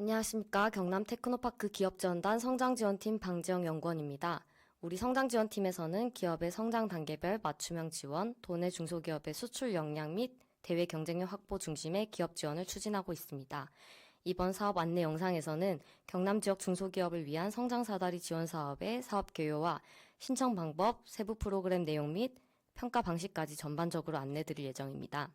안녕하십니까. 경남 테크노파크 기업지원단 성장지원팀 방지영 연구원입니다. 우리 성장지원팀에서는 기업의 성장 단계별 맞춤형 지원, 도내 중소기업의 수출 역량 및 대외 경쟁력 확보 중심의 기업 지원을 추진하고 있습니다. 이번 사업 안내 영상에서는 경남 지역 중소기업을 위한 성장 사다리 지원 사업의 사업 개요와 신청 방법, 세부 프로그램 내용 및 평가 방식까지 전반적으로 안내드릴 예정입니다.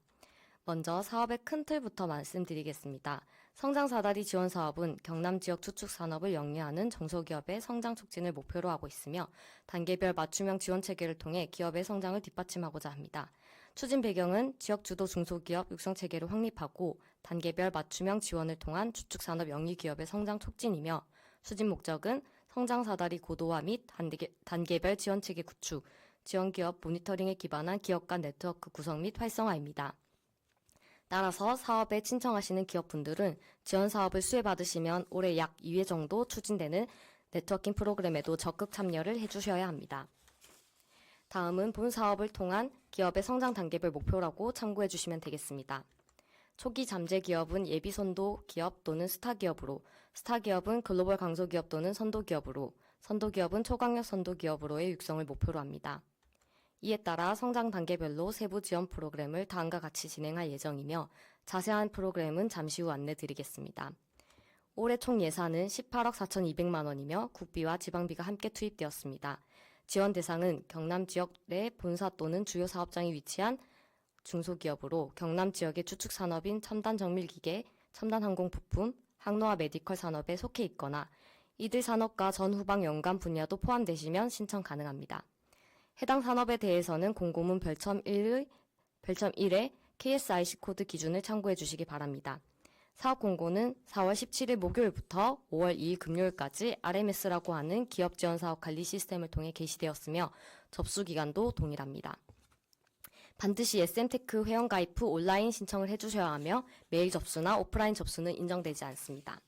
먼저 사업의 큰 틀부터 말씀드리겠습니다. 성장 사다리 지원 사업은 경남 지역 주축 산업을 영위하는 중소기업의 성장 촉진을 목표로 하고 있으며 단계별 맞춤형 지원 체계를 통해 기업의 성장을 뒷받침하고자 합니다. 추진 배경은 지역 주도 중소기업 육성 체계를 확립하고 단계별 맞춤형 지원을 통한 주축 산업 영위 기업의 성장 촉진이며 추진 목적은 성장 사다리 고도화 및 단계별 지원 체계 구축, 지원 기업 모니터링에 기반한 기업 간 네트워크 구성 및 활성화입니다. 따라서 사업에 신청하시는 기업분들은 지원 사업을 수혜받으시면 올해 약 2회 정도 추진되는 네트워킹 프로그램에도 적극 참여를 해주셔야 합니다. 다음은 본 사업을 통한 기업의 성장 단계별 목표라고 참고해 주시면 되겠습니다. 초기 잠재 기업은 예비 선도 기업 또는 스타 기업으로, 스타 기업은 글로벌 강소 기업 또는 선도 기업으로, 선도 기업은 초강력 선도 기업으로의 육성을 목표로 합니다. 이에 따라 성장 단계별로 세부 지원 프로그램을 다음과 같이 진행할 예정이며 자세한 프로그램은 잠시 후 안내드리겠습니다. 올해 총 예산은 18억 4,200만 원이며 국비와 지방비가 함께 투입되었습니다. 지원 대상은 경남 지역 내 본사 또는 주요 사업장이 위치한 중소기업으로 경남 지역의 주축 산업인 첨단 정밀기계, 첨단 항공 부품, 항로화 메디컬 산업에 속해 있거나 이들 산업과 전후방 연관 분야도 포함되시면 신청 가능합니다. 해당 산업에 대해서는 공고문 별첨 1의 KSIC 코드 기준을 참고해 주시기 바랍니다. 사업 공고는 4월 17일 목요일부터 5월 2일 금요일까지 RMS라고 하는 기업 지원 사업 관리 시스템을 통해 게시되었으며 접수 기간도 동일합니다. 반드시 SM테크 회원가입 후 온라인 신청을 해주셔야 하며 메일 접수나 오프라인 접수는 인정되지 않습니다.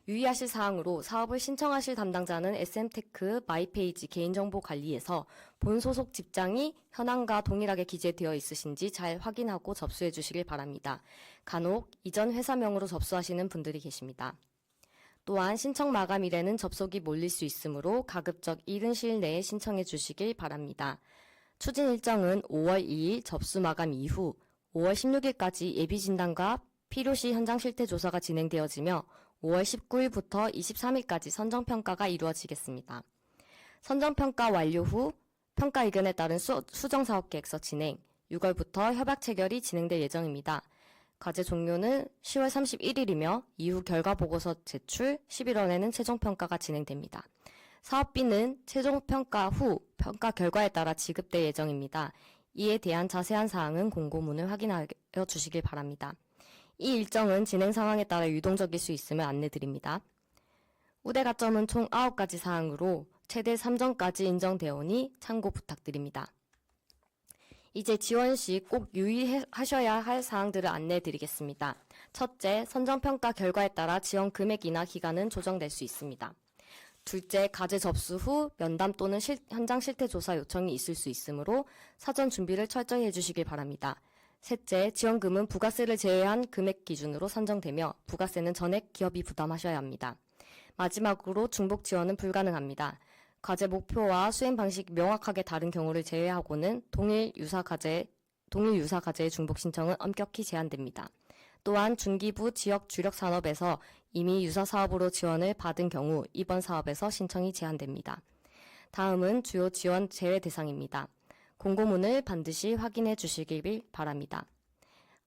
유의하실 사항으로 사업을 신청하실 담당자는 SM테크 마이페이지 개인정보 관리에서 본 소속 직장이 현황과 동일하게 기재되어 있으신지 잘 확인하고 접수해 주시길 바랍니다. 간혹 이전 회사명으로 접수하시는 분들이 계십니다. 또한 신청 마감일에는 접속이 몰릴 수 있으므로 가급적 이른 시일 내에 신청해 주시길 바랍니다. 추진 일정은 5월 2일 접수 마감 이후 5월 16일까지 예비 진단과 필요시 현장 실태 조사가 진행되어지며 5월 19일부터 23일까지 선정평가가 이루어지겠습니다. 선정평가 완료 후 평가 의견에 따른 수정사업계획서 진행, 6월부터 협약 체결이 진행될 예정입니다. 과제 종료는 10월 31일이며 이후 결과보고서 제출, 11월에는 최종평가가 진행됩니다. 사업비는 최종평가 후 평가 결과에 따라 지급될 예정입니다. 이에 대한 자세한 사항은 공고문을 확인하여 주시길 바랍니다. 이 일정은 진행 상황에 따라 유동적일 수 있음을 안내드립니다. 우대 가점은 총 9가지 사항으로 최대 3점까지 인정되오니 참고 부탁드립니다. 이제 지원 시 꼭 유의하셔야 할 사항들을 안내드리겠습니다. 첫째, 선정평가 결과에 따라 지원 금액이나 기간은 조정될 수 있습니다. 둘째, 과제 접수 후 면담 또는 현장 실태 조사 요청이 있을 수 있으므로 사전 준비를 철저히 해주시길 바랍니다. 셋째, 지원금은 부가세를 제외한 금액 기준으로 산정되며 부가세는 전액 기업이 부담하셔야 합니다. 마지막으로 중복 지원은 불가능합니다. 과제 목표와 수행 방식이 명확하게 다른 경우를 제외하고는 동일 유사 과제의 중복 신청은 엄격히 제한됩니다. 또한 중기부 지역 주력 산업에서 이미 유사 사업으로 지원을 받은 경우 이번 사업에서 신청이 제한됩니다. 다음은 주요 지원 제외 대상입니다. 공고문을 반드시 확인해 주시길 바랍니다.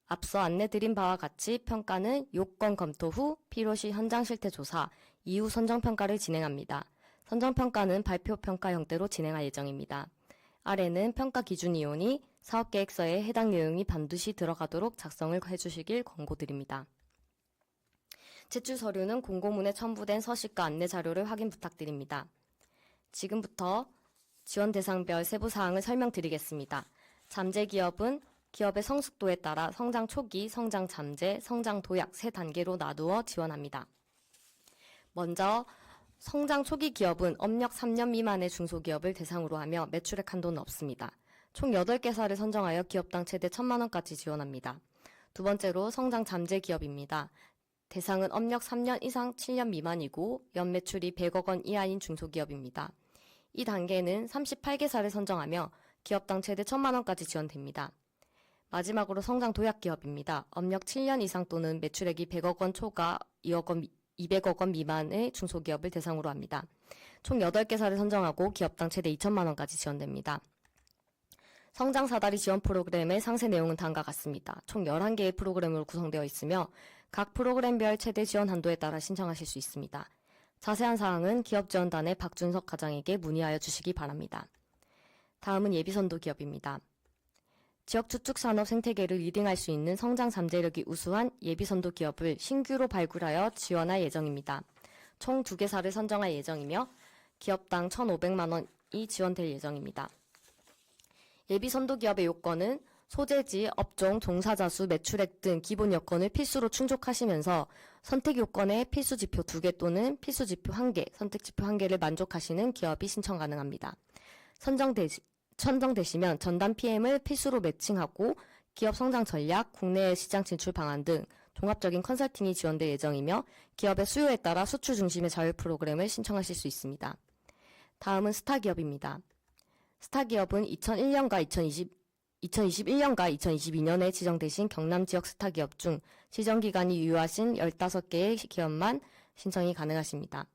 앞서 안내드린 바와 같이 평가는 요건 검토 후 필요시 현장 실태 조사, 이후 선정평가를 진행합니다. 선정평가는 발표평가 형태로 진행할 예정입니다. 아래는 평가 기준이오니 사업계획서에 해당 내용이 반드시 들어가도록 작성을 해주시길 권고드립니다. 제출 서류는 공고문에 첨부된 서식과 안내 자료를 확인 부탁드립니다. 지금부터 지원 대상별 세부 사항을 설명드리겠습니다. 잠재 기업은 기업의 성숙도에 따라 성장 초기, 성장 잠재, 성장 도약 세 단계로 나누어 지원합니다. 먼저 성장 초기 기업은 업력 3년 미만의 중소기업을 대상으로 하며 매출액 한도는 없습니다. 총 8개사를 선정하여 기업당 최대 1,000만 원까지 지원합니다. 두 번째로 성장 잠재 기업입니다. 대상은 업력 3년 이상 7년 미만이고 연매출이 100억 원 이하인 중소기업입니다. 이 단계는 38개사를 선정하며 기업당 최대 1,000만 원까지 지원됩니다. 마지막으로 성장 도약 기업입니다. 업력 7년 이상 또는 매출액이 100억 원 초과 200억 원 미만의 중소기업을 대상으로 합니다. 총 8개사를 선정하고 기업당 최대 2,000만 원까지 지원됩니다. 성장 사다리 지원 프로그램의 상세 내용은 다음과 같습니다. 총 11개의 프로그램으로 구성되어 있으며 각 프로그램별 최대 지원 한도에 따라 신청하실 수 있습니다. 자세한 사항은 기업지원단의 박준석 과장에게 문의하여 주시기 바랍니다. 다음은 예비선도 기업입니다. 지역 주축 산업 생태계를 리딩할 수 있는 성장 잠재력이 우수한 예비선도 기업을 신규로 발굴하여 지원할 예정입니다. 총 2개사를 선정할 예정이며 기업당 1,500만 원이 지원될 예정입니다. 예비선도 기업의 요건은 소재지, 업종, 종사자 수, 매출액 등 기본 여건을 필수로 충족하시면서 선택 요건의 필수 지표 2개 또는 필수 지표 1개, 선택 지표 1개를 만족하시는 기업이 신청 가능합니다. 선정되시면 전담 PM을 필수로 매칭하고 기업 성장 전략, 국내 시장 진출 방안 등 종합적인 컨설팅이 지원될 예정이며 기업의 수요에 따라 수출 중심의 자율 프로그램을 신청하실 수 있습니다. 다음은 스타기업입니다. 스타기업은 2021년과 2022년에 지정되신 경남 지역 스타기업 중 지정기간이 유효하신 15개의 기업만 신청이 가능하십니다.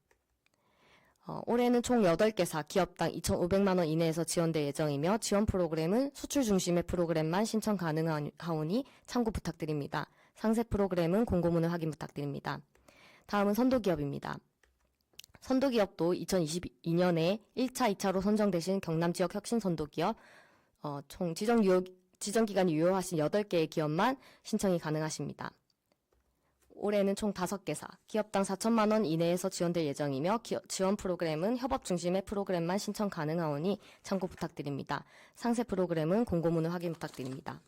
올해는 총 8개사, 기업당 2,500만 원 이내에서 지원될 예정이며 지원 프로그램은 수출 중심의 프로그램만 신청 가능하오니 참고 부탁드립니다. 상세 프로그램은 공고문을 확인 부탁드립니다. 다음은 선도기업입니다. 선도기업도 2022년에 1차, 2차로 선정되신 경남 지역 혁신 선도기업, 총 지정기간이 유효하신 8개의 기업만 신청이 가능하십니다. 올해는 총 5개사, 기업당 4천만 원 이내에서 지원될 예정이며 지원 프로그램은 협업 중심의 프로그램만 신청 가능하오니 참고 부탁드립니다. 상세 프로그램은 공고문을 확인 부탁드립니다.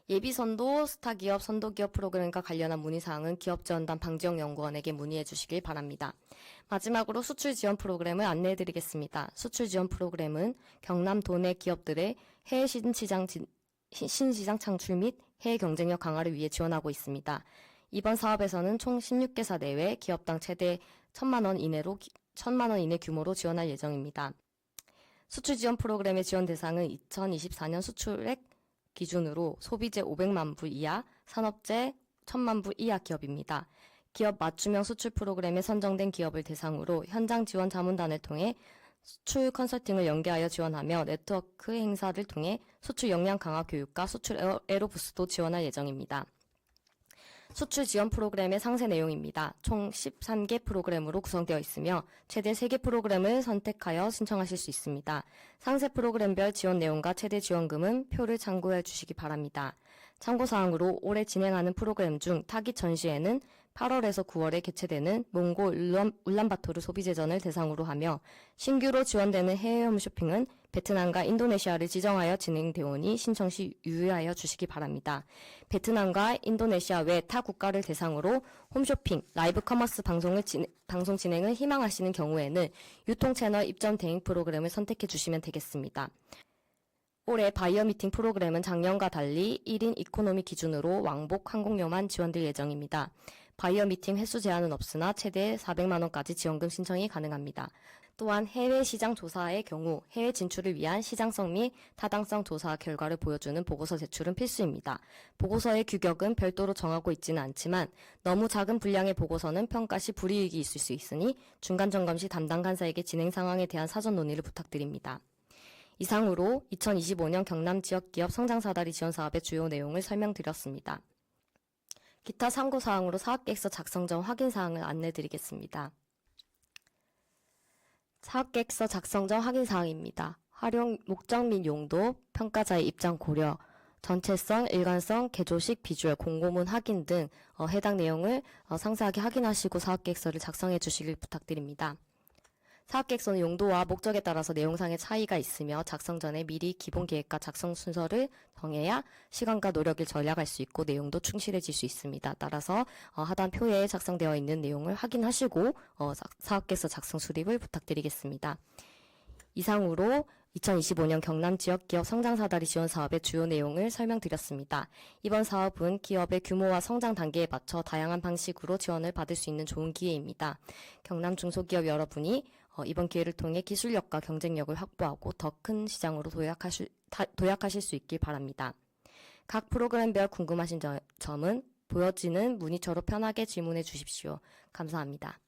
예비선도, 스타기업, 선도기업 프로그램과 관련한 문의사항은 기업지원단 방지영 연구원에게 문의해 주시길 바랍니다. 마지막으로 수출 지원 프로그램을 안내해 드리겠습니다. 수출 지원 프로그램은 경남 도내 기업들의 해외 신시장 창출 및 해외 경쟁력 강화를 위해 지원하고 있습니다. 이번 사업에서는 총 16개사 내외 기업당 최대 1,000만 원 이내 규모로 지원할 예정입니다. 수출 지원 프로그램의 지원 대상은 2024년 수출액 기준으로 소비재 500만 불 이하, 산업재 1,000만 불 이하 기업입니다. 기업 맞춤형 수출 프로그램에 선정된 기업을 대상으로 현장 지원 자문단을 통해 수출 컨설팅을 연계하여 지원하며 네트워크 행사를 통해 수출 역량 강화 교육과 수출 에로부스도 지원할 예정입니다. 수출 지원 프로그램의 상세 내용입니다. 총 13개 프로그램으로 구성되어 있으며 최대 3개 프로그램을 선택하여 신청하실 수 있습니다. 상세 프로그램별 지원 내용과 최대 지원금은 표를 참고해 주시기 바랍니다. 참고사항으로 올해 진행하는 프로그램 중 타깃 전시회는 8월에서 9월에 개최되는 몽골 울란바토르 소비재전을 대상으로 하며 신규로 지원되는 해외 홈쇼핑은 베트남과 인도네시아를 지정하여 진행되오니 신청 시 유의하여 주시기 바랍니다. 베트남과 인도네시아 외 타 국가를 대상으로 홈쇼핑, 라이브 커머스 방송 진행을 희망하시는 경우에는 유통채널 입점 대행 프로그램을 선택해 주시면 되겠습니다. 올해 바이어 미팅 프로그램은 작년과 달리 1인 이코노미 기준으로 왕복 항공료만 지원될 예정입니다. 바이어 미팅 횟수 제한은 없으나 최대 400만 원까지 지원금 신청이 가능합니다. 또한 해외 시장 조사의 경우 해외 진출을 위한 시장성 및 타당성 조사 결과를 보여주는 보고서 제출은 필수입니다. 보고서의 규격은 별도로 정하고 있지는 않지만 너무 작은 분량의 보고서는 평가 시 불이익이 있을 수 있으니 중간 점검 시 담당 간사에게 진행 상황에 대한 사전 논의를 부탁드립니다. 이상으로 2025년 경남 지역 기업 성장사다리 지원 사업의 주요 내용을 설명드렸습니다. 기타 참고사항으로 사업계획서 작성 전 확인사항을 안내드리겠습니다. 사업계획서 작성 전 확인사항입니다. 활용 목적 및 용도, 평가자의 입장 고려, 전체성, 일관성, 개조식, 비주얼, 공고문 확인 등 해당 내용을 상세하게 확인하시고 사업계획서를 작성해 주시길 부탁드립니다. 사업계획서는 용도와 목적에 따라서 내용상의 차이가 있으며 작성 전에 미리 기본 계획과 작성 순서를 정해야 시간과 노력을 절약할 수 있고 내용도 충실해질 수 있습니다. 따라서 하단 표에 작성되어 있는 내용을 확인하시고 사업계획서 작성 수립을 부탁드리겠습니다. 이상으로 2025년 경남 지역기업 성장사다리 지원 사업의 주요 내용을 설명드렸습니다. 이번 사업은 기업의 규모와 성장 단계에 맞춰 다양한 방식으로 지원을 받을 수 있는 좋은 기회입니다. 경남 중소기업 여러분이 이번 기회를 통해 기술력과 경쟁력을 확보하고 더 큰 시장으로 도약하실 수 있길 바랍니다. 각 프로그램별 궁금하신 점은 보여지는 문의처로 편하게 질문해 주십시오. 감사합니다.